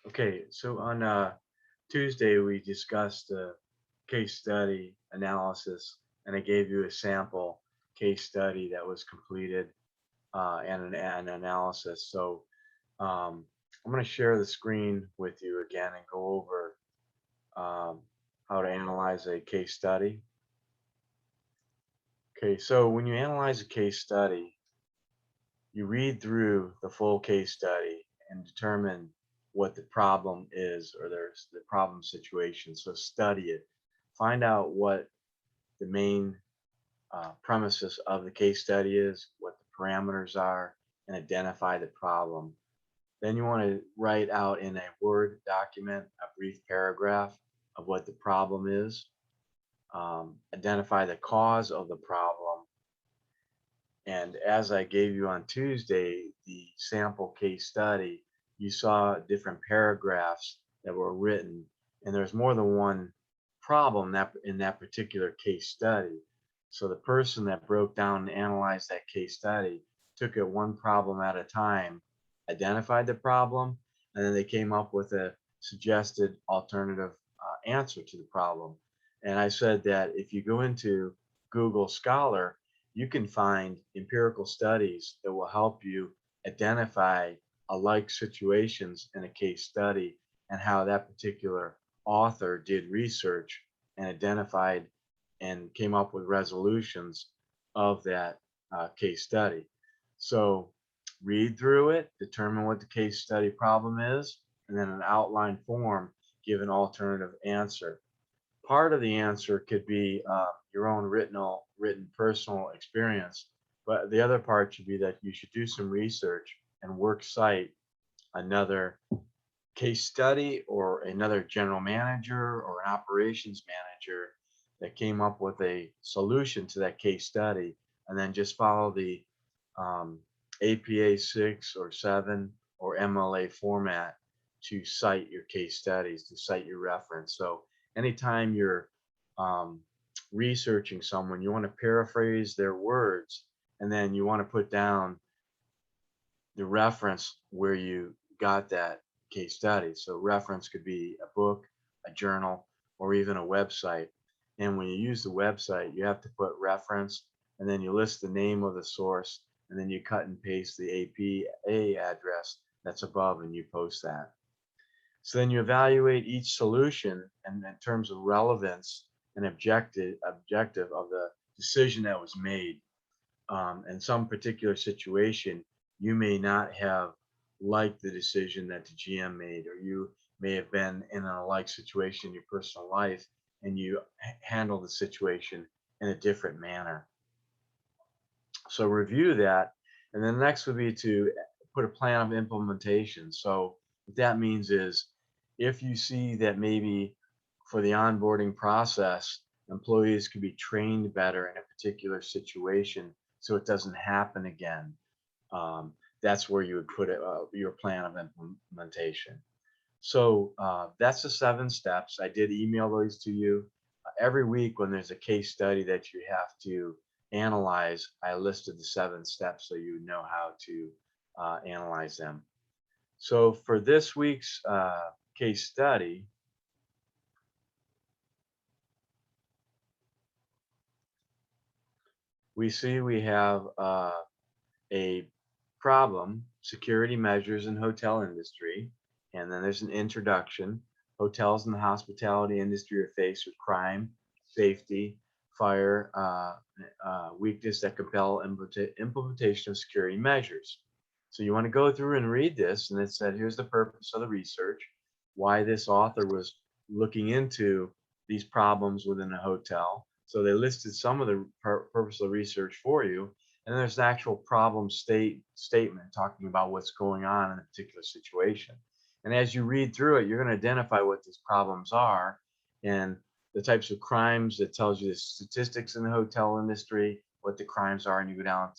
Okay, so on Tuesday we discussed case study analysis, and I gave you a sample case study that was completed and an analysis. So I'm going to share the screen with you again and go over um, how to analyze a case study. Okay, so when you analyze a case study, you read through the full case study and determine what the problem is or there's the problem situation. So study it, find out what the main premises of the case study is, what the parameters are, and identify the problem. Then you want to write out in a Word document a brief paragraph of what the problem is, identify the cause of the problem, and as I gave you on Tuesday, the sample case study, you saw different paragraphs that were written, and there's more than one problem that in that particular case study. So the person that broke down and analyzed that case study took it one problem at a time, identified the problem, and then they came up with a suggested alternative answer to the problem. And I said that if you go into Google Scholar, you can find empirical studies that will help you identify alike situations in a case study and how that particular author did research and identified and came up with resolutions of that case study. So read through it, determine what the case study problem is, and then an outline form, give an alternative answer. Part of the answer could be your own written personal experience, but the other part should be that you should do some research and work cite another case study or another general manager or an operations manager that came up with a solution to that case study, and then just follow the APA 6 or 7 or MLA format to cite your case studies, to cite your reference. So anytime you're um, researching someone, you want to paraphrase their words, and then you want to put down the reference where you got that case study. So reference could be a book, a journal, or even a website. And when you use the website, you have to put reference, and then you list the name of the source, and then you cut and paste the APA address that's above, and you post that. So then you evaluate each solution and in terms of relevance and objective of the decision that was made. In some particular situation, you may not have liked the decision that the GM made, or you may have been in a like situation in your personal life and you handle the situation in a different manner. So review that. And then next would be to put a plan of implementation. So what that means is if you see that maybe for the onboarding process, employees could be trained better in a particular situation so it doesn't happen again, that's where you would put your plan of implementation. So that's the 7 steps. I did email those to you. Every week when there's a case study that you have to analyze, I listed the 7 steps so you know how to analyze them. So for this week's case study, we see we have a problem, security measures in hotel industry, and then there's an introduction. Hotels and the hospitality industry are faced with crime, safety, fire, weakness that compel implementation of security measures. So you want to go through and read this, and it said here's the purpose of the research, why this author was looking into these problems within a hotel. So they listed some of the purpose of the research for you, and then there's an actual problem statement talking about what's going on in a particular situation. And as you read through it, you're going to identify what these problems are and the types of crimes. That tells you the statistics in the hotel industry, what the crimes are, and you go down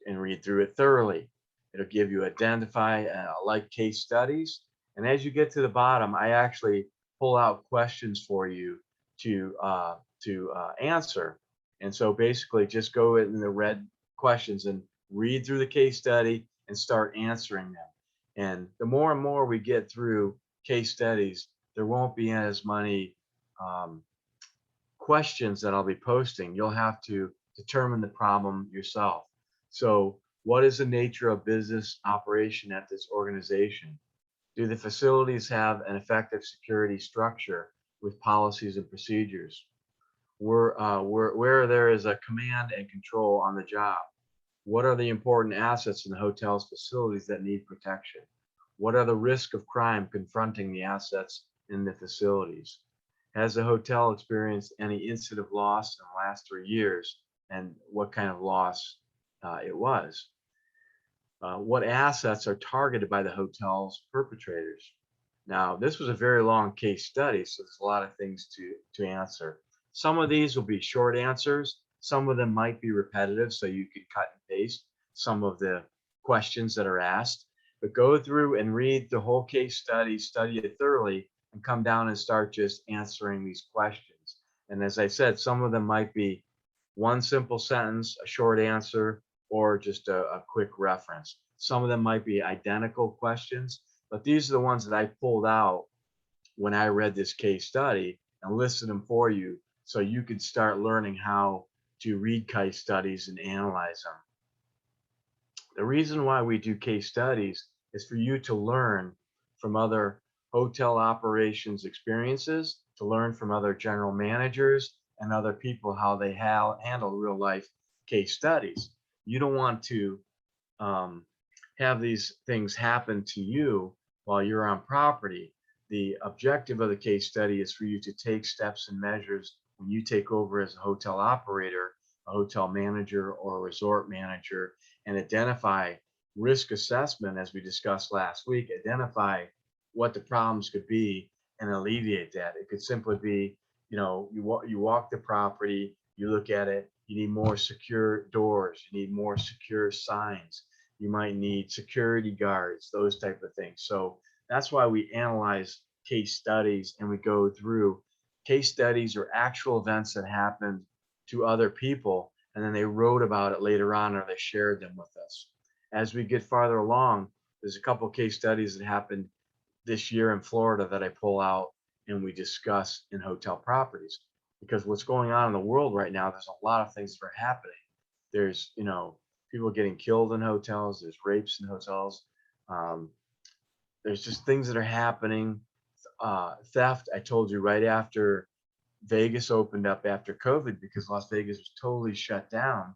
and read through it thoroughly. It'll give you identify like case studies. And as you get to the bottom, I actually pull out questions for you to answer. And so basically just go in the red questions and read through the case study and start answering them. And the more and more we get through case studies, there won't be as many um, questions that I'll be posting. You'll have to determine the problem yourself. So, what is the nature of business operation at this organization? Do the facilities have an effective security structure with policies and procedures? Where there is a command and control on the job? What are the important assets in the hotel's facilities that need protection? What are the risks of crime confronting the assets in the facilities? Has the hotel experienced any incident of loss in the last 3 years, and what kind of loss it was? What assets are targeted by the hotel's perpetrators? Now, this was a very long case study, so there's a lot of things to answer. Some of these will be short answers. Some of them might be repetitive, so you can cut and paste some of the questions that are asked. But go through and read the whole case study, study it thoroughly, and come down and start just answering these questions. And as I said, some of them might be one simple sentence, a short answer, or just a quick reference. Some of them might be identical questions, but these are the ones that I pulled out when I read this case study and listed them for you so you could start learning how to read case studies and analyze them. The reason why we do case studies is for you to learn from other hotel operations experiences, to learn from other general managers and other people how they handle real life case studies. You don't want to um, have these things happen to you while you're on property. The objective of the case study is for you to take steps and measures when you take over as a hotel operator, a hotel manager, or a resort manager, and identify risk assessment, as we discussed last week, identify what the problems could be and alleviate that. It could simply be, you walk the property, you look at it, you need more secure doors, you need more secure signs, you might need security guards, those type of things. So that's why we analyze case studies and we go through case studies or actual events that happened to other people, and then they wrote about it later on or they shared them with us. As we get farther along, there's a couple of case studies that happened this year in Florida that I pull out and we discuss in hotel properties. Because what's going on in the world right now, there's a lot of things that are happening. There's, people getting killed in hotels, there's rapes in hotels, um, there's just things that are happening. Theft, I told you right after Vegas opened up after COVID because Las Vegas was totally shut down.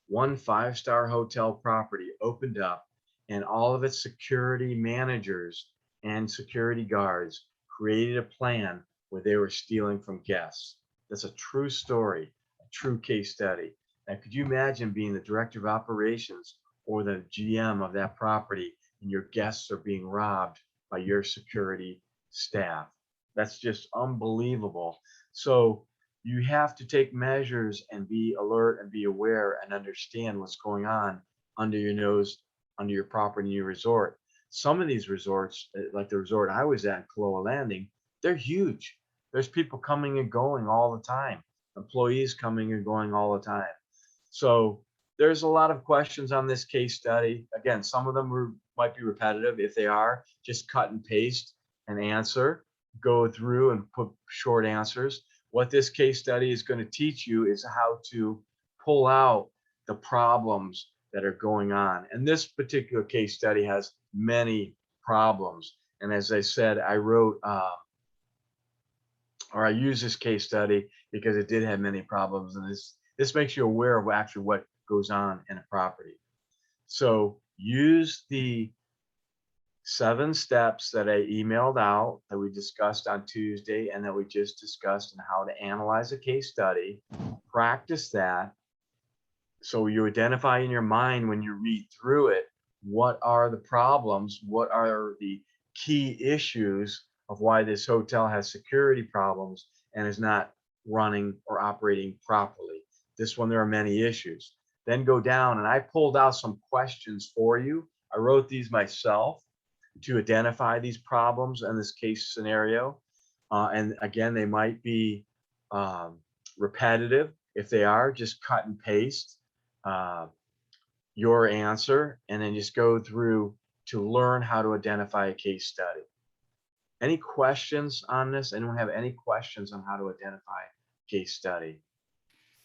One five-star hotel property opened up, and all of its security managers and security guards created a plan where they were stealing from guests. That's a true story, a true case study. Now, could you imagine being the director of operations or the GM of that property and your guests are being robbed by your security staff? That's just unbelievable. So you have to take measures and be alert and be aware and understand what's going on under your nose, under your property, and your resort. Some of these resorts, like the resort I was at, Kaloa Landing, they're huge. There's people coming and going all the time, employees coming and going all the time. So there's a lot of questions on this case study. Again, some of them might be repetitive. If they are, just cut and paste and answer, go through and put short answers. What this case study is going to teach you is how to pull out the problems that are going on. And this particular case study has many problems. And as I said, I wrote or I use this case study because it did have many problems, and this makes you aware of actually what goes on in a property. So use the 7 steps that I emailed out that we discussed on Tuesday and that we just discussed, and how to analyze a case study. Practice that so you identify in your mind when you read through it what are the problems, what are the key issues of why this hotel has security problems and is not running or operating properly. This one, there are many issues. Then go down, and I pulled out some questions for you. I wrote these myself to identify these problems in this case scenario. And again, they might be repetitive. If they are, just cut and paste your answer and then just go through to learn how to identify a case study. Any questions on this? Anyone have any questions on how to identify case study?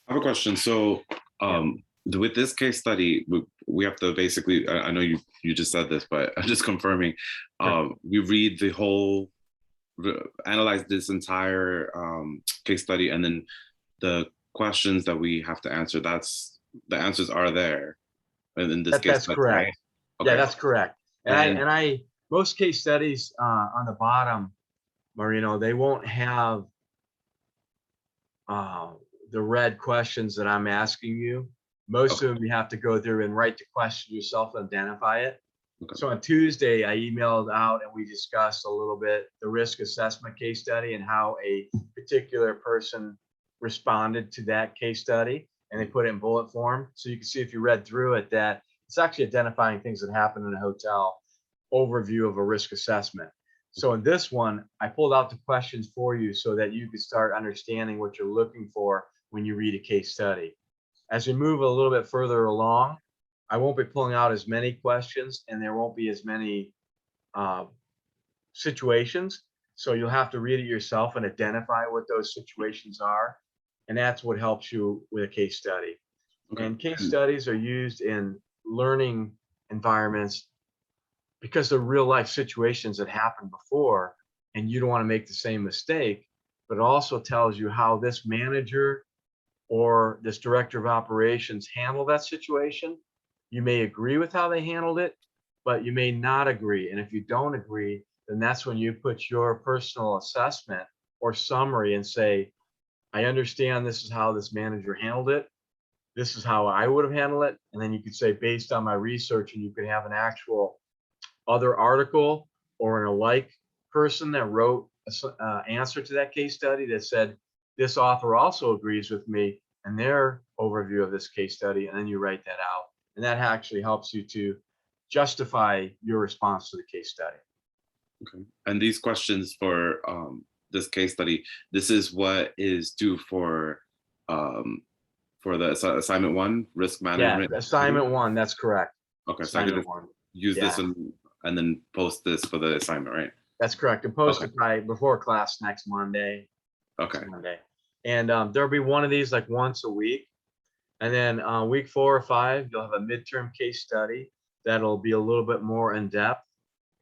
I have a question. So, Yeah, with this case study, we have to basically, I know you just said this, but I'm just confirming, sure. we read the whole, analyze this entire case study, and then the questions that we have to answer, the answers are there in this case That's study, right? correct. Yeah, Okay. that's correct. And Most case studies on the bottom, Marino, they won't have uh, the red questions that I'm asking you. Most okay, of them you have to go through and write the question yourself, identify it. okay, So on Tuesday, I emailed out and we discussed a little bit the risk assessment case study and how a particular person responded to that case study. And they put it in bullet form. So you can see if you read through it that it's actually identifying things that happen in a hotel, overview of a risk assessment. So in this one, I pulled out the questions for you so that you could start understanding what you're looking for when you read a case study. As we move a little bit further along, I won't be pulling out as many questions and there won't be as many uh, situations. So you'll have to read it yourself and identify what those situations are. And that's what helps you with a case study. okay. And case And studies are used in learning environments because they're real life situations that happened before and you don't want to make the same mistake. But it also tells you how this manager or this director of operations handle that situation. You may agree with how they handled it, but you may not agree. And if you don't agree, then that's when you put your personal assessment or summary and say, I understand this is how this manager handled it. This is how I would have handled it. And then you could say, based on my research, and you could have an actual other article or an alike person that wrote an answer to that case study that said, this author also agrees with me and their overview of this case study. And then you write that out. And that actually helps you to justify your response to the case study. okay. And these questions for this case study, this is what is due um, for the assignment one, risk Yeah, management activity. assignment one, that's correct. Okay, so I could Assignment just one. use this Yeah, and then post this for the assignment, right? that's correct. And post Okay, it by before class next Monday. Next okay, Monday. And there'll be one of these like once a week. And then week 4 or 5, you'll have a midterm case study that'll be a little bit more in depth.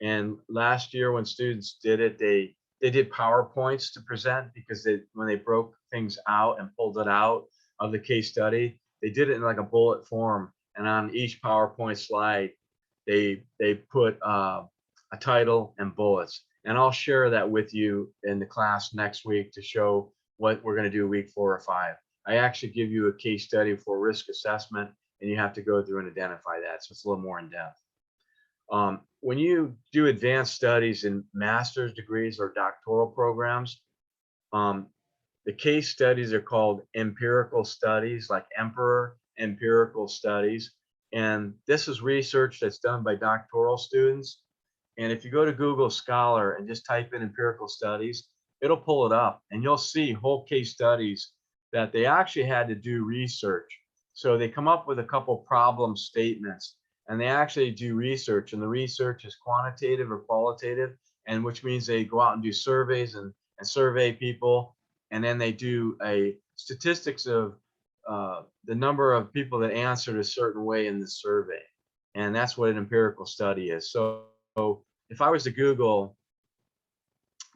And last year, when students did it, they did PowerPoints to present because when they broke things out and pulled it out of the case study, they did it in like a bullet form. And on each PowerPoint slide, they put a title and bullets. And I'll share that with you in the class next week to show what we're going to do week 4 or 5. I actually give you a case study for risk assessment, and you have to go through and identify that. So it's a little more in depth. When you do advanced studies in master's degrees or doctoral programs, um, the case studies are called empirical studies, like Emperor empirical studies. And this is research that's done by doctoral students. And if you go to Google Scholar and just type in empirical studies, it'll pull it up and you'll see whole case studies that they actually had to do research. So they come up with a couple problem statements and they actually do research, and the research is quantitative or qualitative, and which means they go out and do surveys and survey people, and then they do a statistics of the number of people that answered a certain way in the survey. And that's what an empirical study is. So if I was to Google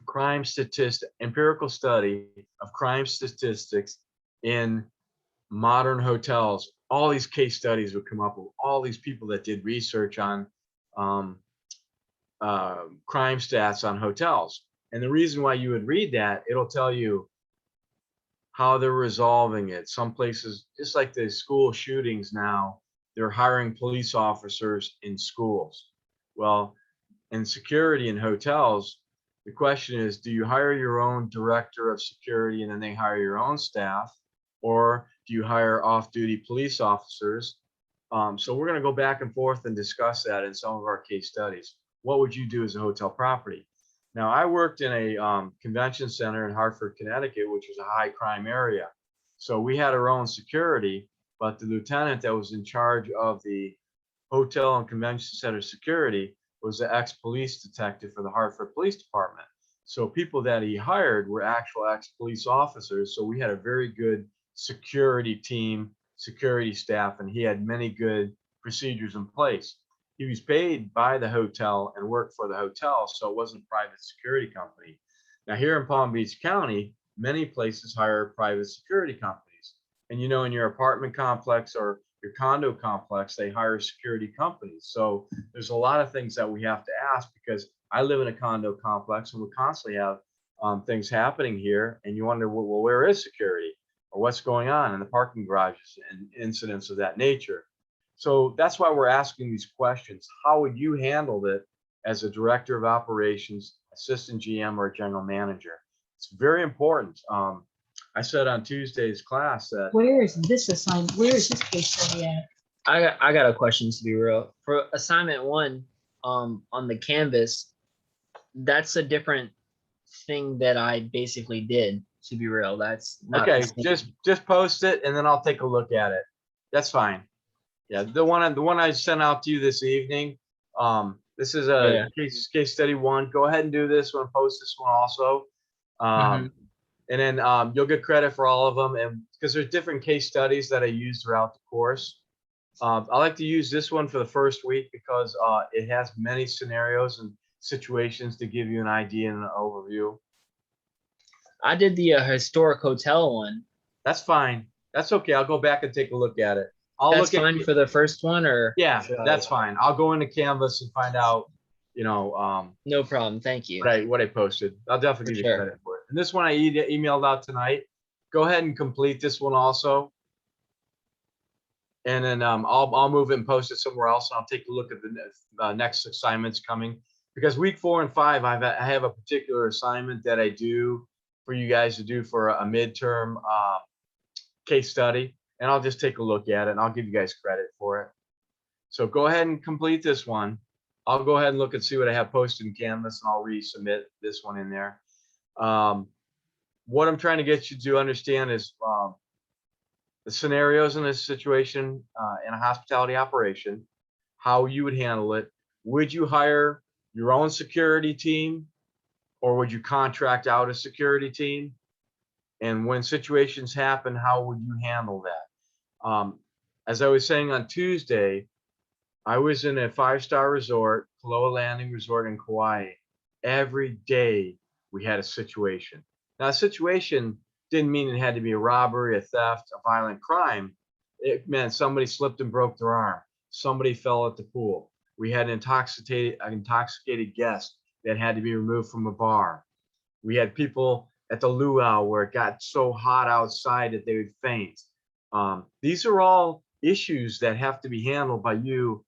crime statistic, empirical study of crime statistics in modern hotels, all these case studies would come up with all these people that did research on um, crime stats on hotels. And the reason why you would read that, it'll tell you how they're resolving it. Some places, just like the school shootings now, they're hiring police officers in schools. Well, in security in hotels, the question is, do you hire your own director of security and then they hire your own staff? Or do you hire off-duty police officers? So we're going to go back and forth and discuss that in some of our case studies. What would you do as a hotel property? Now, I worked in a convention center in Hartford, Connecticut, which was a high crime area. So we had our own security, but the lieutenant that was in charge of the hotel and convention center security was the ex-police detective for the Hartford Police Department. So people that he hired were actual ex-police officers. So we had a very good security team, security staff, and he had many good procedures in place. He was paid by the hotel and worked for the hotel, so it wasn't a private security company. Now here in Palm Beach County, many places hire private security companies. And in your apartment complex or your condo complex, they hire security companies. So there's a lot of things that we have to ask, because I live in a condo complex and we constantly have things happening here. And you wonder, well, where is security, or what's going on in the parking garages and incidents of that nature? So that's why we're asking these questions. How would you handle it as a director of operations, assistant GM, or general manager? It's very important. I said on Tuesday's class that Where is this assignment? Where is this case study at? I got a question, to be real. For assignment 1, on the Canvas, that's a different thing that I basically did, to be real. That's not the okay. same. Just post it and then I'll take a look at it. That's fine. Yeah, the one I sent out to you this evening. This is a case study 1. Go ahead and do this one. Post this one also. And then you'll get credit for all of them, and because there's different case studies that I use throughout the course. I like to use this one for the first week because it has many scenarios and situations to give you an idea and an overview. I did the historic hotel one. That's fine. That's okay. I'll go back and take a look at it. That's fine for the first one, or yeah, that's fine. I'll go into Canvas and find out, no problem. Thank you. what I posted. I'll definitely give you credit for it. And this one I emailed out tonight. Go ahead and complete this one also. And then I'll move it and post it somewhere else. And I'll take a look at the next assignments coming, because week 4 and 5, I have a particular assignment that I do for you guys to do for a midterm case study. And I'll just take a look at it and I'll give you guys credit for it. So go ahead and complete this one. I'll go ahead and look and see what I have posted in Canvas, and I'll resubmit this one in there. What I'm trying to get you to understand is the scenarios in this situation in a hospitality operation, how you would handle it. Would you hire your own security team, or would you contract out a security team? And when situations happen, how would you handle that? As I was saying on Tuesday, I was in a 5-star resort, Kaloa Landing Resort in Kauai. Every day we had a situation. Now, a situation didn't mean it had to be a robbery, a theft, a violent crime. It meant somebody slipped and broke their arm. Somebody fell at the pool. We had an intoxicated guest that had to be removed from a bar. We had people at the luau where it got so hot outside that they would faint. These are all issues that have to be handled by you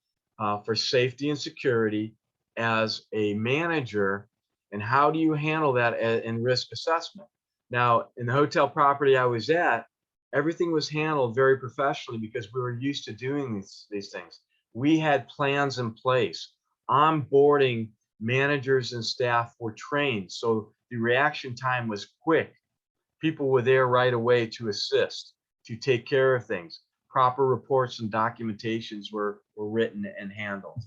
for safety and security as a manager. And how do you handle that in risk assessment? Now, in the hotel property I was at, everything was handled very professionally because we were used to doing these things. We had plans in place. Onboarding managers and staff were trained, so the reaction time was quick. People were there right away to assist, to take care of things. Proper reports and documentations were written and handled.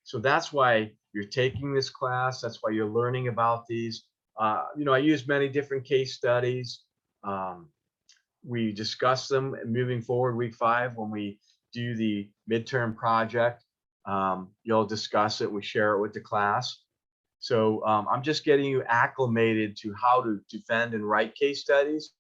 So that's why you're taking this class. That's why you're learning about these. I use many different case studies. We discuss them moving forward week 5 when we do the midterm project. You'll discuss it. We share it with the class. So I'm just getting you acclimated to how to defend and write case studies.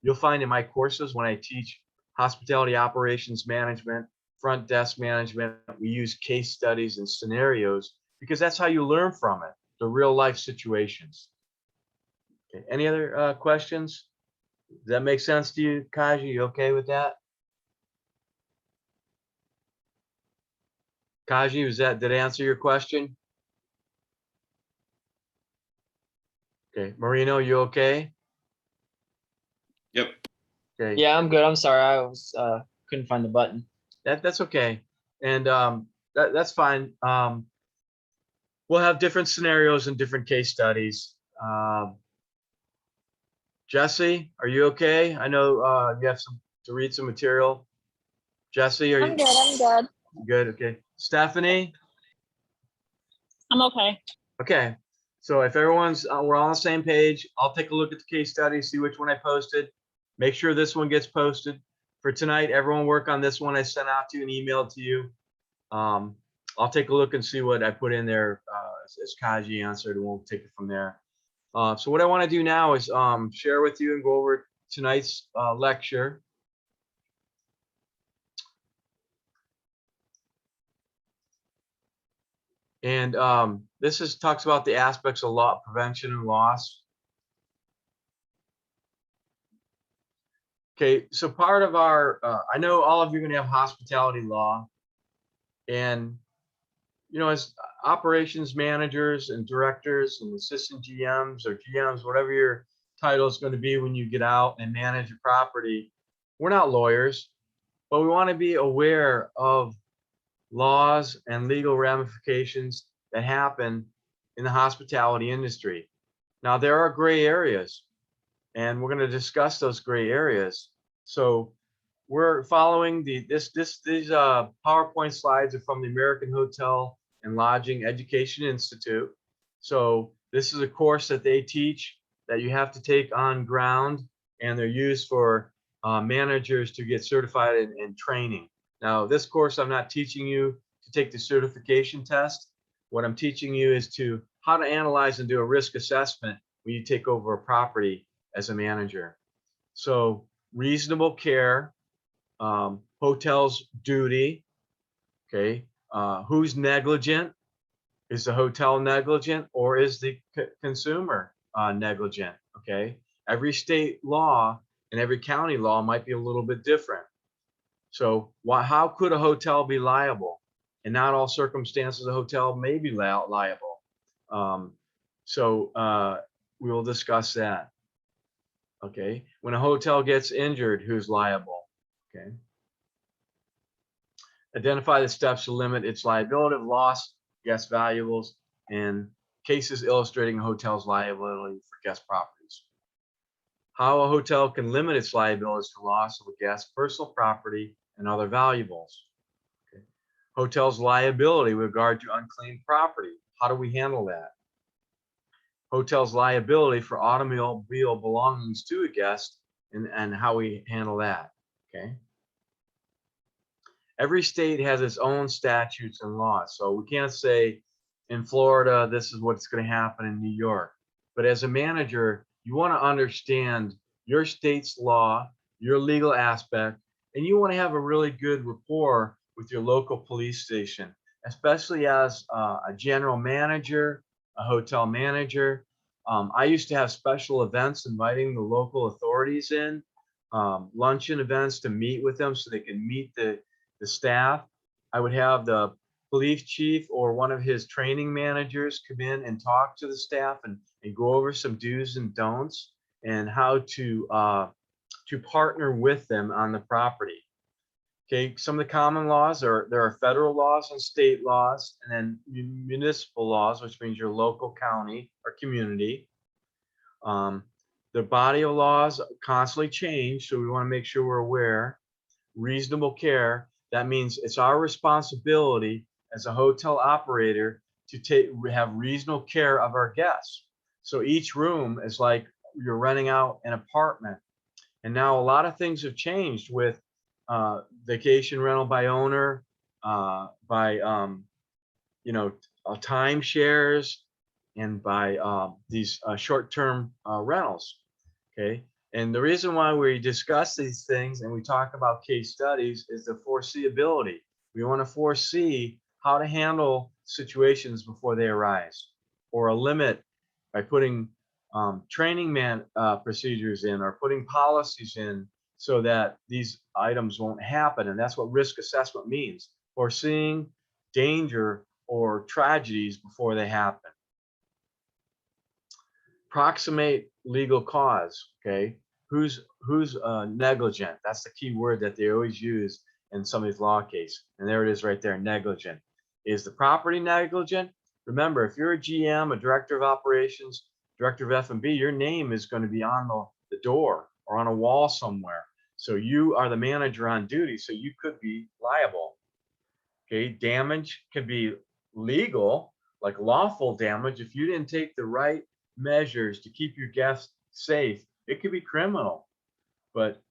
You'll find in my courses when I teach hospitality operations management, front desk management, we use case studies and scenarios because that's how you learn from it, the real life situations. Okay. Any other questions? Does that make sense to you, Kaji? You okay with that? Kaji, did it answer your question? Okay, Marino, you okay? Yep. Okay. Yeah, I'm good. I'm sorry. I was couldn't find the button. That's okay. And that's fine. We'll have different scenarios and different case studies. Jesse, are you okay? I know you have to read some material. Jesse, I'm good. I'm good. Good, okay. Stephanie? I'm okay. Okay. So if everyone's, we're all on the same page, I'll take a look at the case study, see which one I posted. Make sure this one gets posted. For tonight, everyone work on this one I sent out to you and emailed to you. I'll take a look and see what I put in there as Kaji answered, and we'll take it from there. So what I want to do now is share with you and go over tonight's lecture. And this talks about the aspects of law prevention and loss. Okay, so part of our, I know all of you are going to have hospitality law, and you know, as operations managers and directors and assistant GMs or GMs, whatever your title is going to be when you get out and manage a property, we're not lawyers, but we want to be aware of laws and legal ramifications that happen in the hospitality industry. Now, there are gray areas, and we're going to discuss those gray areas. So we're following these PowerPoint slides are from the American Hotel and Lodging Education Institute. So this is a course that they teach that you have to take on ground, and they're used for managers to get certified in training. Now, this course, I'm not teaching you to take the certification test. What I'm teaching you is how to analyze and do a risk assessment when you take over a property as a manager. So reasonable care, hotel's duty, okay, who's negligent? Is the hotel negligent, or is the consumer negligent? Okay, every state law and every county law might be a little bit different. So how could a hotel be liable? In not all circumstances, a hotel may be liable. We will discuss that. Okay, when a hotel gets injured, who's liable? Okay. Identify the steps to limit its liability of loss, guest valuables, and cases illustrating a hotel's liability for guest properties. How a hotel can limit its liabilities for loss of a guest's personal property and other valuables. Okay. Hotel's liability with regard to unclaimed property. How do we handle that? Hotel's liability for automobile belongings to a guest, and how we handle that. Okay. Every state has its own statutes and laws. So we can't say in Florida, this is what's going to happen in New York. But as a manager, you want to understand your state's law, your legal aspect, and you want to have a really good rapport with your local police station, especially as a general manager, a hotel manager. I used to have special events inviting the local authorities in, luncheon events to meet with them so they can meet the staff. I would have the police chief or one of his training managers come in and talk to the staff and go over some do's and don'ts and how to partner with them on the property. Okay, some of the common laws there are federal laws and state laws, and then municipal laws, which means your local county or community. The body of laws constantly change, so we want to make sure we're aware. Reasonable care. That means it's our responsibility as a hotel operator to have reasonable care of our guests. So each room is like you're renting out an apartment. And now a lot of things have changed with vacation rental by owner, by timeshares, and by these short-term rentals. Okay. And the reason why we discuss these things and we talk about case studies is the foreseeability. We want to foresee how to handle situations before they arise, or a limit by putting training procedures in or putting policies in so that these items won't happen. And that's what risk assessment means, foreseeing danger or tragedies before they happen. Approximate legal cause. Okay. Who's negligent? That's the key word that they always use in some of these law cases. And there it is right there, negligent. Is the property negligent? Remember, if you're a GM, a director of operations, director of F&B, your name is going to be on the door or on a wall somewhere. So you are the manager on duty, so you could be liable. Okay, damage could be legal, like lawful damage, if you didn't take the right measures to keep your guests safe, it could be criminal. But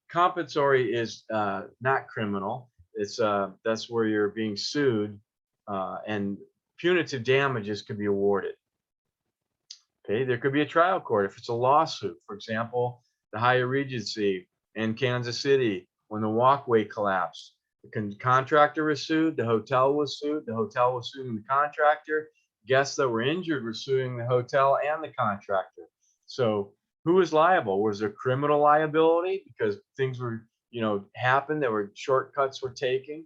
compensatory is not criminal. It's that's where you're being sued, and punitive damages could be awarded. Okay, there could be a trial court if it's a lawsuit. For example, the Hyatt Regency in Kansas City, when the walkway collapsed, the contractor was sued, the hotel was sued, the hotel was suing the contractor. Guests that were injured were suing the hotel and the contractor. So who is liable? Was there criminal liability because things were, happened, there were shortcuts were taken?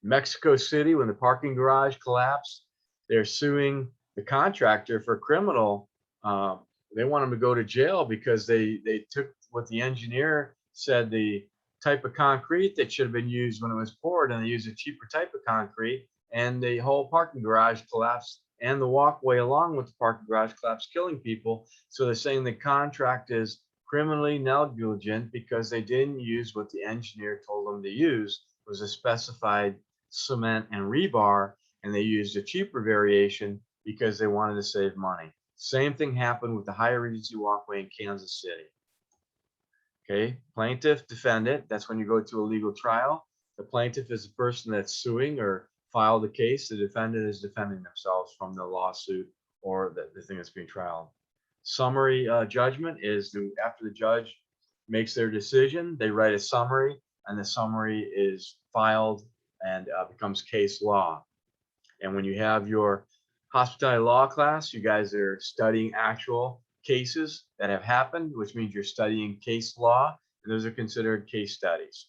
Mexico City, when the parking garage collapsed, they're suing the contractor for criminal. They want them to go to jail because they took what the engineer said the type of concrete that should have been used when it was poured, and they used a cheaper type of concrete, and the whole parking garage collapsed, and the walkway along with the parking garage collapsed, killing people. So they're saying the contract is criminally negligent because they didn't use what the engineer told them to use, was a specified cement and rebar, and they used a cheaper variation because they wanted to save money. Same thing happened with the Hyatt Regency walkway in Kansas City. Okay, plaintiff, defendant, that's when you go to a legal trial. The plaintiff is the person that's suing or filed the case. The defendant is defending themselves from the lawsuit or the thing that's being trialed. Summary judgment is after the judge makes their decision, they write a summary, and the summary is filed and becomes case law. And when you have your hospitality law class, you guys are studying actual cases that have happened, which means you're studying case law, and those are considered case studies.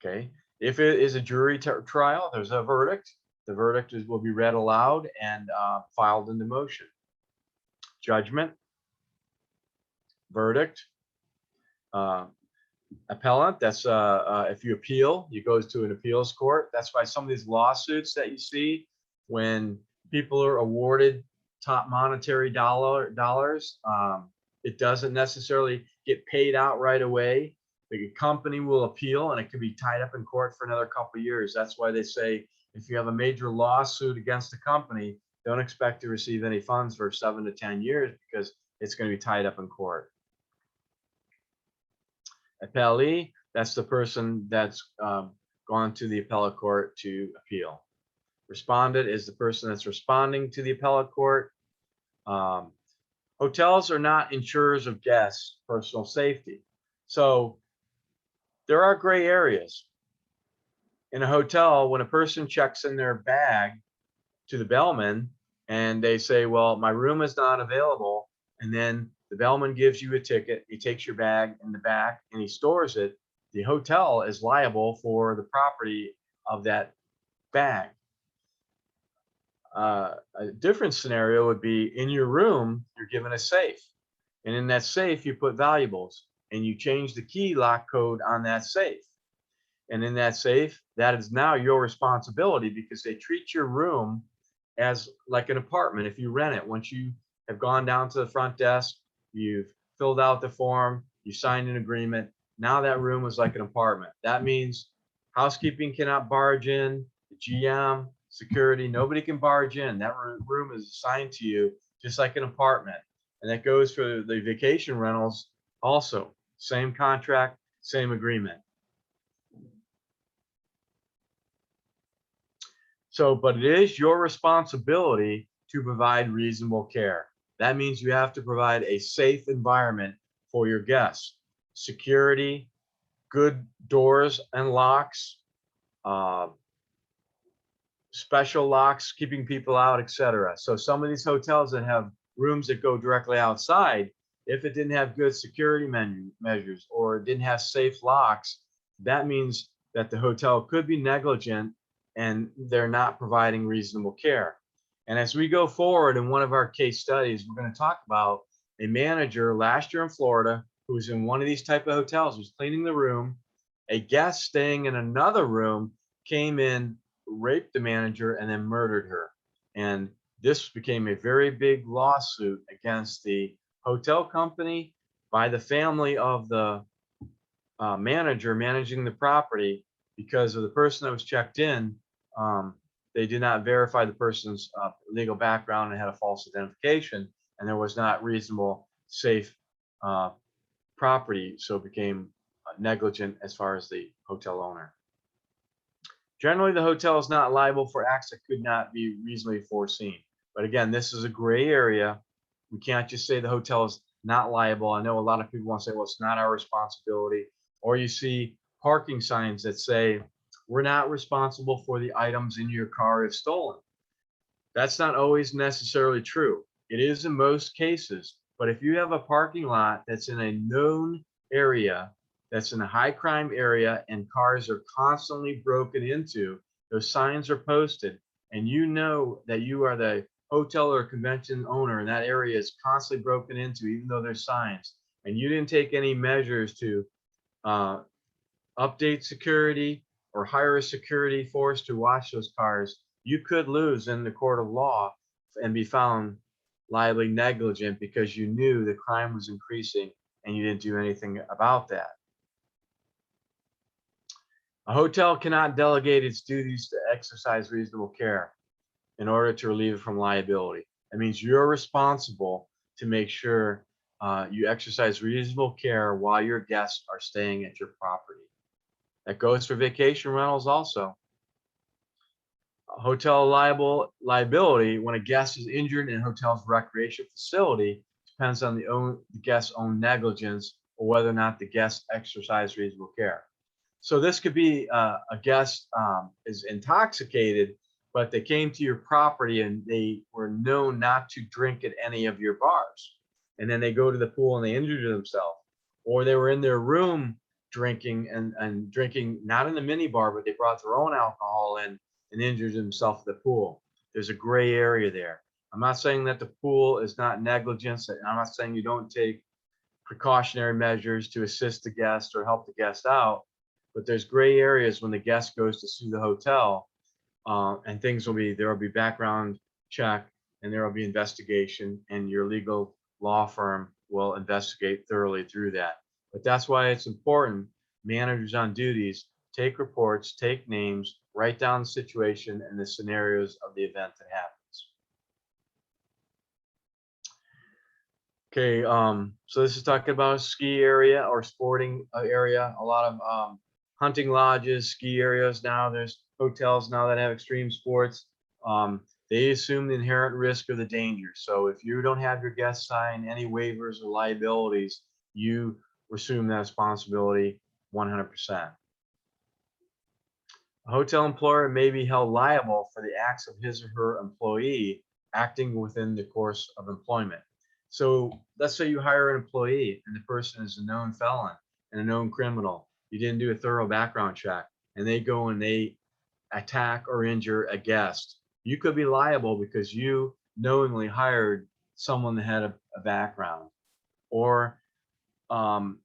Okay. If it is a jury trial, there's a verdict. The verdict will be read aloud and filed into motion. Judgment, verdict, appellant. That's if you appeal, you goes to an appeals court. That's why some of these lawsuits that you see, when people are awarded top monetary dollars, it doesn't necessarily get paid out right away. The company will appeal, and it could be tied up in court for another couple of years. That's why they say if you have a major lawsuit against the company, don't expect to receive any funds for 7 to 10 years because it's going to be tied up in court. Appellee, that's the person that's gone to the appellate court to appeal. Respondent is the person that's responding to the appellate court. Hotels are not insurers of guests' personal safety. So there are gray areas. In a hotel, when a person checks in their bag to the bellman and they say, well, my room is not available, and then the bellman gives you a ticket, he takes your bag in the back and he stores it, the hotel is liable for the property of that bag. A different scenario would be in your room, you're given a safe, and in that safe you put valuables, and you change the key lock code on that safe. And in that safe, that is now your responsibility because they treat your room as like an apartment if you rent it. Once you have gone down to the front desk, you've filled out the form, you signed an agreement, now that room is like an apartment. That means housekeeping cannot barge in, the GM, security, nobody can barge in. That room is assigned to you just like an apartment. And that goes for the vacation rentals also. Same contract, same agreement. So, but it is your responsibility to provide reasonable care. That means you have to provide a safe environment for your guests. Security, good doors and locks, special locks, keeping people out, etc. So some of these hotels that have rooms that go directly outside, if it didn't have good security measures or didn't have safe locks, that means that the hotel could be negligent and they're not providing reasonable care. And as we go forward in one of our case studies, we're going to talk about a manager last year in Florida who was in one of these type of hotels, was cleaning the room. A guest staying in another room came in, raped the manager, and then murdered her. And this became a very big lawsuit against the hotel company by the family of the manager managing the property because of the person that was checked in they did not verify the person's legal background and had a false identification, and there was not reasonable, safe property, so it became negligent as far as the hotel owner. Generally, the hotel is not liable for acts that could not be reasonably foreseen. But again, this is a gray area. We can't just say the hotel is not liable. I know a lot of people want to say, well, it's not our responsibility. Or you see parking signs that say, we're not responsible for the items in your car if stolen. That's not always necessarily true. It is in most cases. But if you have a parking lot that's in a known area, that's in a high crime area, and cars are constantly broken into, those signs are posted, and you know that you are the hotel or convention owner and that area is constantly broken into, even though there's signs, and you didn't take any measures to update security or hire a security force to watch those cars, you could lose in the court of law and be found liably negligent because you knew the crime was increasing and you didn't do anything about that. A hotel cannot delegate its duties to exercise reasonable care in order to relieve it from liability. That means you're responsible to make sure you exercise reasonable care while your guests are staying at your property. That goes for vacation rentals also. Hotel liability when a guest is injured in a hotel's recreation facility depends on the guest's own negligence or whether or not the guest exercised reasonable care. So this could be a guest is intoxicated, but they came to your property and they were known not to drink at any of your bars. And then they go to the pool and they injured themselves. Or they were in their room drinking and drinking, not in the mini bar, but they brought their own alcohol in and injured themselves at the pool. There's a gray area there. I'm not saying that the pool is not negligence. I'm not saying you don't take precautionary measures to assist the guest or help the guest out. But there's gray areas when the guest goes to sue the hotel, and there will be background check and there will be investigation, and your legal law firm will investigate thoroughly through that. But that's why it's important. Managers on duties take reports, take names, write down the situation and the scenarios of the event that happens. Okay, so this is talking about a ski area or sporting area. A lot of hunting lodges, ski areas now. There's hotels now that have extreme sports. They assume the inherent risk or the danger. So if you don't have your guests sign any waivers or liabilities, you assume that responsibility 100%. A hotel employer may be held liable for the acts of his or her employee acting within the course of employment. So let's say you hire an employee and the person is a known felon and a known criminal. You didn't do a thorough background check and they go and they attack or injure a guest. You could be liable because you knowingly hired someone that had a background. Or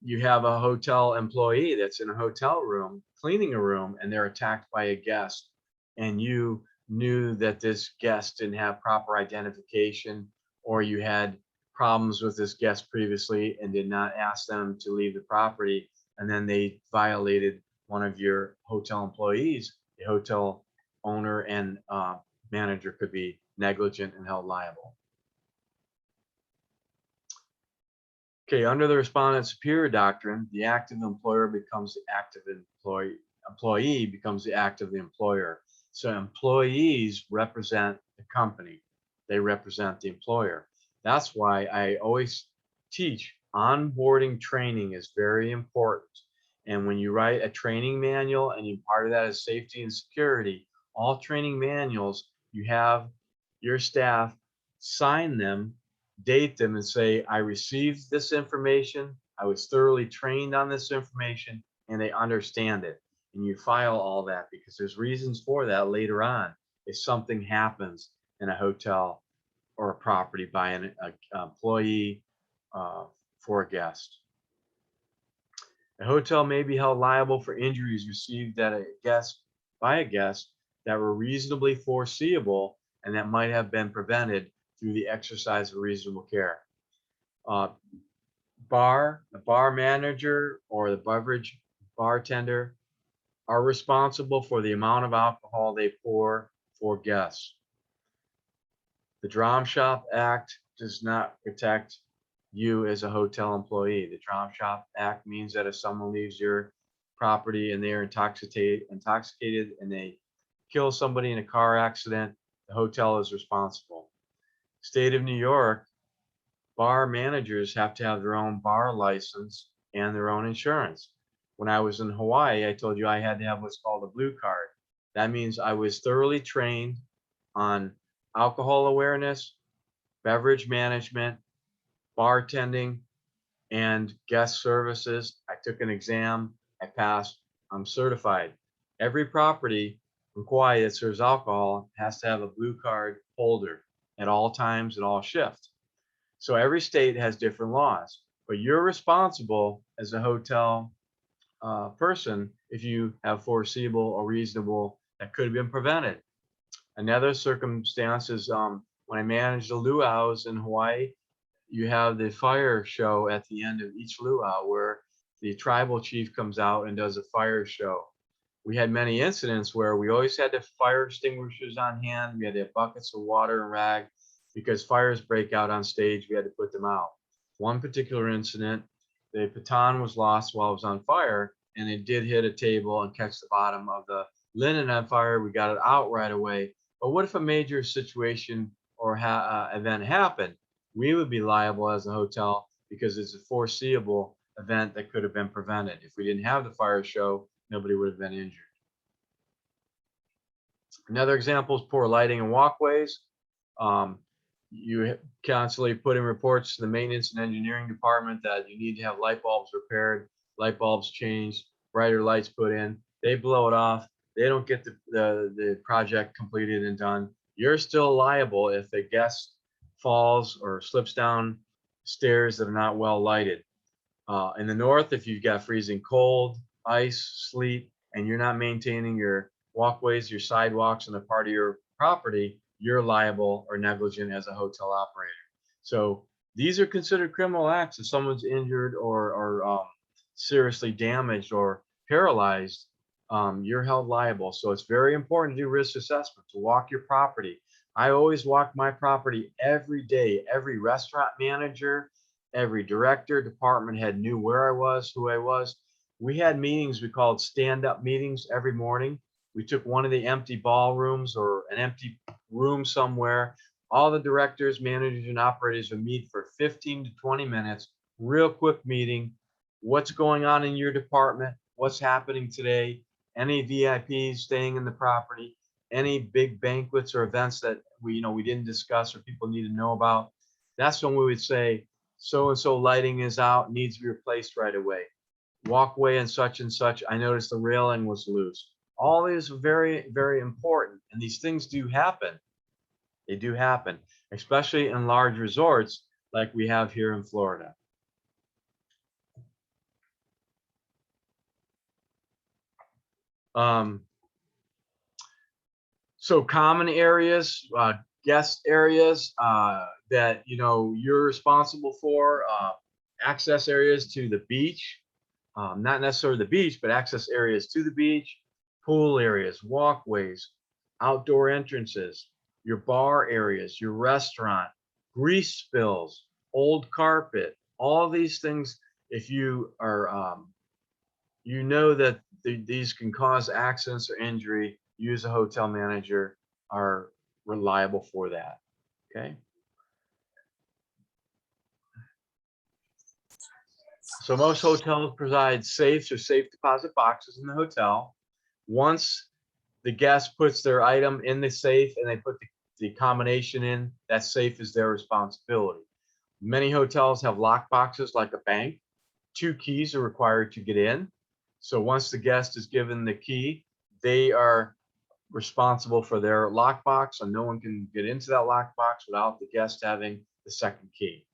you have a hotel employee that's in a hotel room cleaning a room and they're attacked by a guest, and you knew that this guest didn't have proper identification, or you had problems with this guest previously and did not ask them to leave the property, and then they violated one of your hotel employees. The hotel owner and manager could be negligent and held liable. Okay, under the respondent superior doctrine, the active employer becomes the active employee becomes the act of the employer. So employees represent the company. They represent the employer. That's why I always teach onboarding training is very important. And when you write a training manual and part of that is safety and security, all training manuals, you have your staff sign them, date them, and say, I received this information, I was thoroughly trained on this information, and they understand it. And you file all that because there's reasons for that later on if something happens in a hotel or a property by an employee for a guest. A hotel may be held liable for injuries received by a guest that were reasonably foreseeable and that might have been prevented through the exercise of reasonable care. The bar manager or the beverage bartender are responsible for the amount of alcohol they pour for guests. The Dram Shop Act does not protect you as a hotel employee. The Dram Shop Act means that if someone leaves your property and they're intoxicated and they kill somebody in a car accident, the hotel is responsible. State of New York, bar managers have to have their own bar license and their own insurance. When I was in Hawaii, I told you I had to have what's called a blue card. That means I was thoroughly trained on alcohol awareness, beverage management, bartending, and guest services. I took an exam, I passed, I'm certified. Every property in Kauai that serves alcohol has to have a blue card holder at all times, at all shifts. So every state has different laws, but you're responsible as a hotel person if you have foreseeable or reasonable that could have been prevented. Another circumstance is when I managed the luau's in Hawaii, you have the fire show at the end of each luau where the tribal chief comes out and does a fire show. We had many incidents where we always had the fire extinguishers on hand. We had to have buckets of water and rag because fires break out on stage. We had to put them out. One particular incident, the baton was lost while it was on fire, and it did hit a table and catch the bottom of the linen on fire. We got it out right away. But what if a major situation or event happened? We would be liable as a hotel because it's a foreseeable event that could have been prevented. If we didn't have the fire show, nobody would have been injured. Another example is poor lighting and walkways. You constantly put in reports to the maintenance and engineering department that you need to have light bulbs repaired, light bulbs changed, brighter lights put in. They blow it off. They don't get the project completed and done. You're still liable if a guest falls or slips down stairs that are not well lighted. In the north, if you've got freezing cold, ice, sleet, and you're not maintaining your walkways, your sidewalks, and a part of your property, you're liable or negligent as a hotel operator. So these are considered criminal acts. If someone's injured or seriously damaged or paralyzed, you're held liable. So it's very important to do risk assessment, to walk your property. I always walk my property every day. Every restaurant manager, every director, department head knew where I was, who I was. We had meetings, we called stand-up meetings every morning. We took one of the empty ballrooms or an empty room somewhere. All the directors, managers, and operators would meet for 15 to 20 minutes, real quick meeting. What's going on in your department? What's happening today? Any VIPs staying in the property? Any big banquets or events that we didn't discuss or people need to know about? That's when we would say, so and so lighting is out, needs to be replaced right away. Walkway and such, I noticed the railing was loose. All these are very, very important. And these things do happen. They do happen, especially in large resorts like we have here in Florida. So common areas, guest areas that you're responsible for, access areas to the beach, not necessarily the beach, but access areas to the beach, pool areas, walkways, outdoor entrances, your bar areas, your restaurant, grease spills, old carpet, all these things. If you are, that these can cause accidents or injury, you as a hotel manager are reliable for that. Okay. So most hotels provide safes or safe deposit boxes in the hotel. Once the guest puts their item in the safe and they put the combination in, that safe is their responsibility. Many hotels have lock boxes like a bank. 2 keys are required to get in. So once the guest is given the key, they are responsible for their lockbox, and no one can get into that lockbox without the guest having the second key.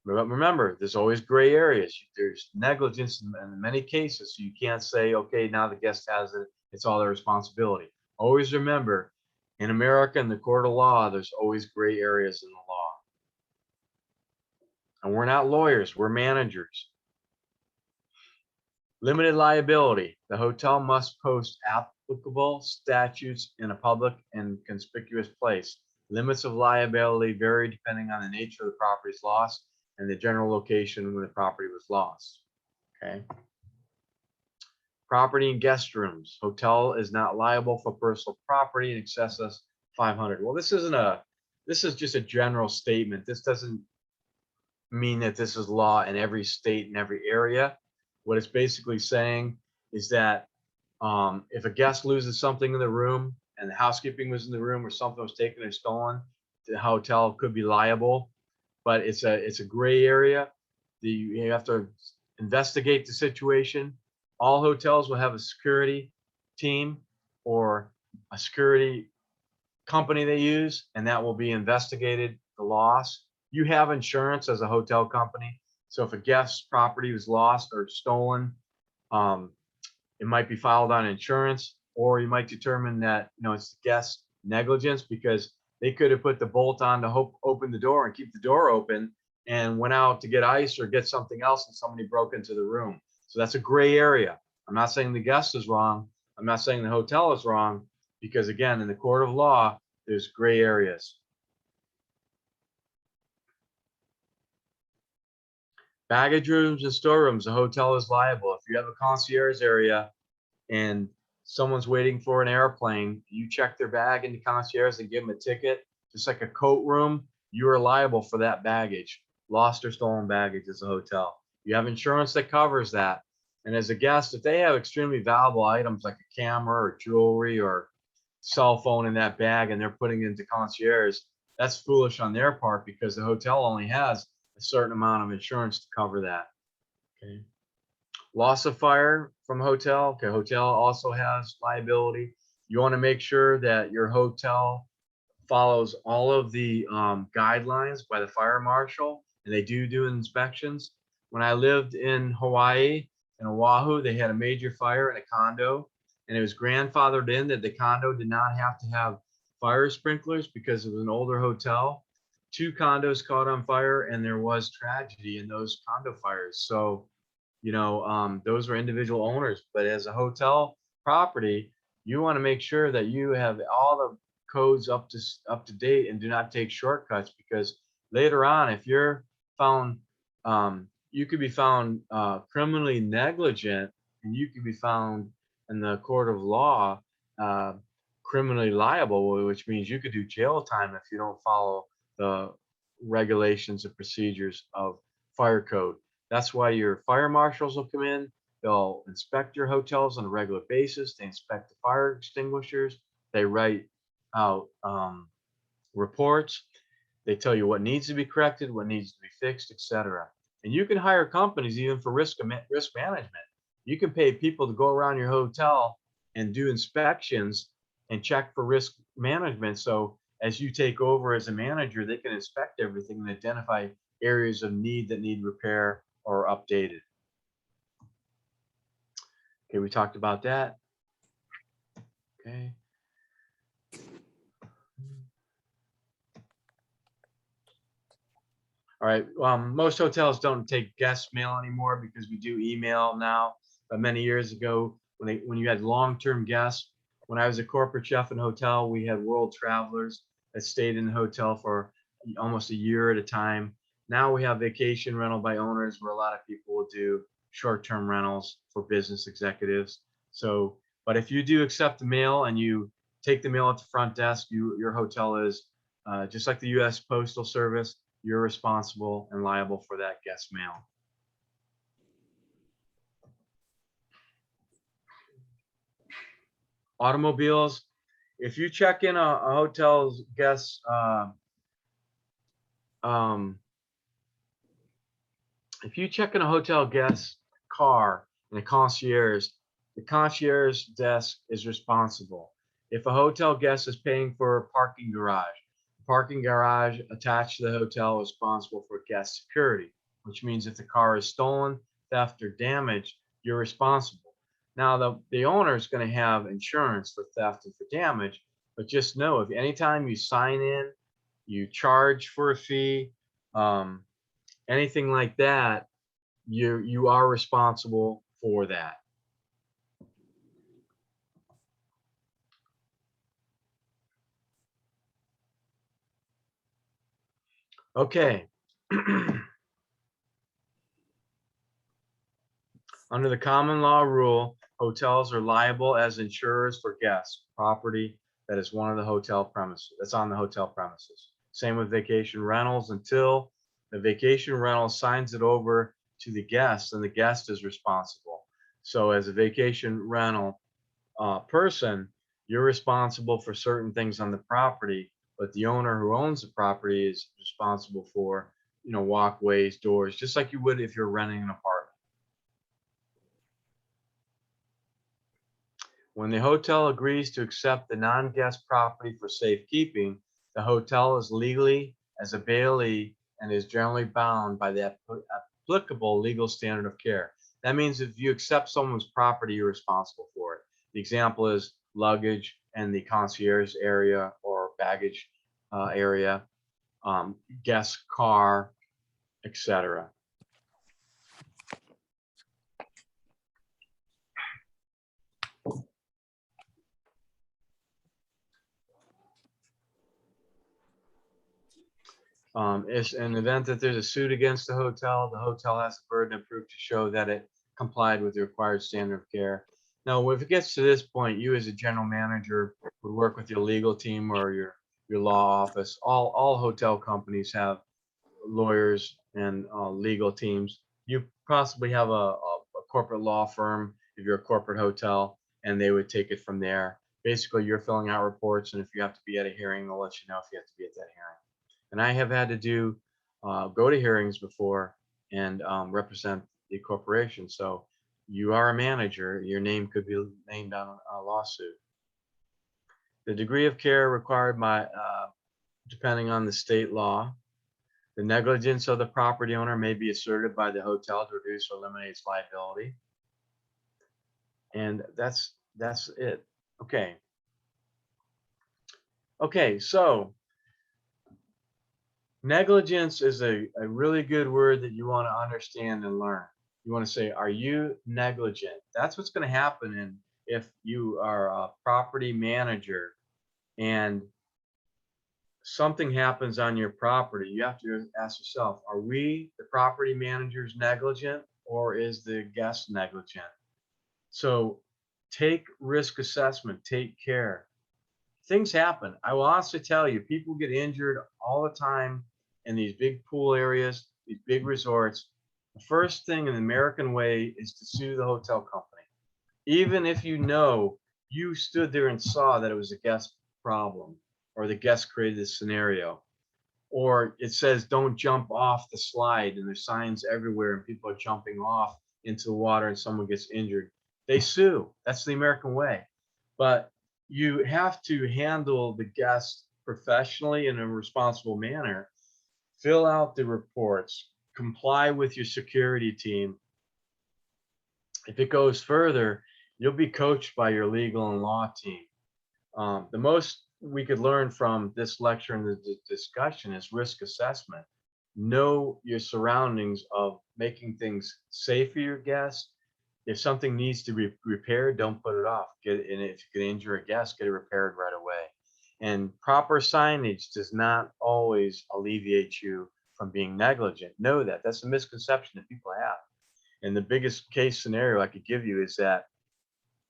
But remember, there's always gray areas. There's negligence in many cases. So you can't say, okay, now the guest has it. It's all their responsibility. Always remember, in America, in the court of law, there's always gray areas in the law. And we're not lawyers, we're managers. Limited liability. The hotel must post applicable statutes in a public and conspicuous place. Limits of liability vary depending on the nature of the property's loss and the general location when the property was lost. Okay. Property and guest rooms. Hotel is not liable for personal property in excess of 500. Well, this is just a general statement. This doesn't mean that this is law in every state and every area. What it's basically saying is that if a guest loses something in the room and the housekeeping was in the room or something was taken or stolen, the hotel could be liable. But it's a gray area. You have to investigate the situation. All hotels will have a security team or a security company they use, and that will be investigated, the loss. You have insurance as a hotel company. So if a guest's property was lost or stolen, it might be filed on insurance, or you might determine that it's the guest's negligence because they could have put the bolt on to open the door and keep the door open and went out to get ice or get something else and somebody broke into the room. So that's a gray area. I'm not saying the guest is wrong. I'm not saying the hotel is wrong, because again, in the court of law, there's gray areas. Baggage rooms and storerooms, the hotel is liable. If you have a concierge area and someone's waiting for an airplane, you check their bag in the concierge and give them a ticket, just like a coat room, you are liable for that baggage, lost or stolen baggage as a hotel. You have insurance that covers that. And as a guest, if they have extremely valuable items like a camera or jewelry or cell phone in that bag and they're putting it into concierge, that's foolish on their part because the hotel only has a certain amount of insurance to cover that. Okay. Loss of fire from hotel. Okay, hotel also has liability. You want to make sure that your hotel follows all of the guidelines by the fire marshal, and they do inspections. When I lived in Hawaii, in Oahu, they had a major fire in a condo, and it was grandfathered in that the condo did not have to have fire sprinklers because it was an older hotel. 2 condos caught on fire, and there was tragedy in those condo fires. So, those were individual owners, but as a hotel property, you want to make sure that you have all the codes up to date and do not take shortcuts, because later on, if you're found, you could be found criminally negligent, and you could be found in the court of law criminally liable, which means you could do jail time if you don't follow the regulations and procedures of fire code. That's why your fire marshals will come in. They'll inspect your hotels on a regular basis. They inspect the fire extinguishers. They write out reports. They tell you what needs to be corrected, what needs to be fixed, etc. And you can hire companies even for risk management. You can pay people to go around your hotel and do inspections and check for risk management. So as you take over as a manager, they can inspect everything and identify areas of need that need repair or updated. Okay, we talked about that. Okay. All right. Most hotels don't take guest mail anymore because we do email now. But many years ago, when you had long-term guests, when I was a corporate chef in a hotel, we had world travelers that stayed in the hotel for almost a year at a time. Now we have vacation rental by owners, where a lot of people will do short-term rentals for business executives. So, but if you do accept the mail and you take the mail at the front desk, your hotel is just like the U.S. Postal Service. You're responsible and liable for that guest mail. Automobiles. If you check in a hotel's guest if you check in a hotel guest car in a concierge, the concierge desk is responsible. If a hotel guest is paying for a parking garage, the parking garage attached to the hotel is responsible for guest security, which means if the car is stolen, theft, or damaged, you're responsible. Now, the owner is going to have insurance for theft and for damage, but just know if anytime you sign in, you charge for a fee, anything like that, you are responsible for that. Okay. Under the common law rule, hotels are liable as insurers for guests, property that is one of the hotel premises, that's on the hotel premises. Same with vacation rentals until the vacation rental signs it over to the guest, and the guest is responsible. So as a vacation rental person, you're responsible for certain things on the property, but the owner who owns the property is responsible for, walkways, doors, just like you would if you're renting an apartment. When the hotel agrees to accept the non-guest property for safekeeping, the hotel is legally as a bailee and is generally bound by the applicable legal standard of care. That means if you accept someone's property, you're responsible for it. The example is luggage and the concierge area or baggage area, guest car, etc. It's an event that there's a suit against the hotel has the burden of proof to show that it complied with the required standard of care. Now, if it gets to this point, you as a general manager would work with your legal team or your law office. All hotel companies have lawyers and legal teams. You possibly have a corporate law firm if you're a corporate hotel, and they would take it from there. Basically, you're filling out reports, and if you have to be at a hearing, they'll let you know if you have to be at that hearing. And I have had to go to hearings before and represent the corporation. So you are a manager, your name could be named on a lawsuit. The degree of care required depending on the state law. The negligence of the property owner may be asserted by the hotel to reduce or eliminate its liability. And that's it. Okay. Okay, so negligence is a really good word that you want to understand and learn. You want to say, are you negligent? That's what's going to happen if you are a property manager and something happens on your property. You have to ask yourself, are we, the property managers, negligent, or is the guest negligent? So take risk assessment, take care. Things happen. I will also tell you, people get injured all the time in these big pool areas, these big resorts. The first thing in the American way is to sue the hotel company. Even if you stood there and saw that it was a guest problem or the guest created this scenario, or it says don't jump off the slide and there's signs everywhere and people are jumping off into the water and someone gets injured, they sue. That's the American way. But you have to handle the guest professionally in a responsible manner. Fill out the reports, comply with your security team. If it goes further, you'll be coached by your legal and law team. The most we could learn from this lecture and the discussion is risk assessment. Know your surroundings of making things safe for your guests. If something needs to be repaired, don't put it off. If you can injure a guest, get it repaired right away. And proper signage does not always alleviate you from being negligent. Know that. That's a misconception that people have. And the biggest case scenario I could give you is that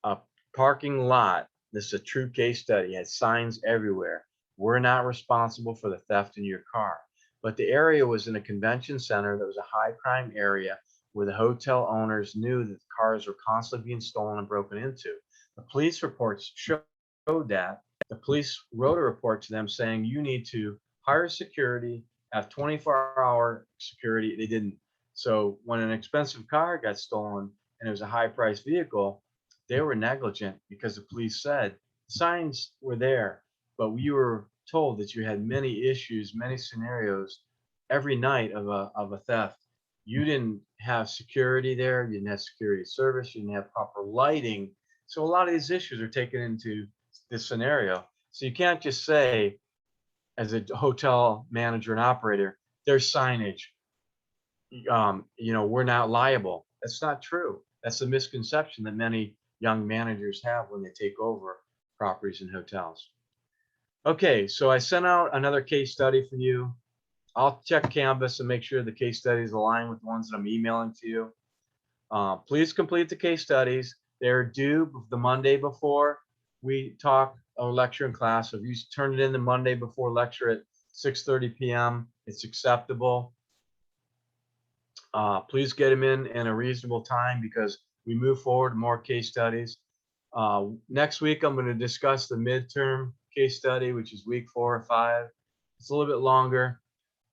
a parking lot, this is a true case study, has signs everywhere. We're not responsible for the theft in your car. But the area was in a convention center that was a high crime area where the hotel owners knew that the cars were constantly being stolen and broken into. The police reports showed that. The police wrote a report to them saying you need to hire security, have 24-hour security. They didn't. So when an expensive car got stolen and it was a high-priced vehicle, they were negligent because the police said signs were there, but we were told that you had many issues, many scenarios every night of a theft. You didn't have security there, you didn't have security service, you didn't have proper lighting. So a lot of these issues are taken into this scenario. So you can't just say, as a hotel manager and operator, there's signage. We're not liable. That's not true. That's the misconception that many young managers have when they take over properties and hotels. Okay, so I sent out another case study for you. I'll check Canvas and make sure the case studies align with the ones that I'm emailing to you. Please complete the case studies. They're due the Monday before we talk or lecture in class. So if you turn it in the Monday before lecture at 6:30 p.m., it's acceptable. Please get them in a reasonable time because we move forward more case studies. Next week, I'm going to discuss the midterm case study, which is week 4 or 5. It's a little bit longer.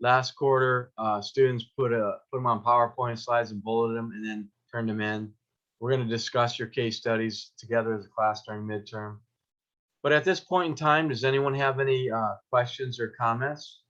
Last quarter, students put them on PowerPoint slides and bulleted them and then turned them in. We're going to discuss your case studies together as a class during midterm. But at this point in time, does anyone have any questions or comments?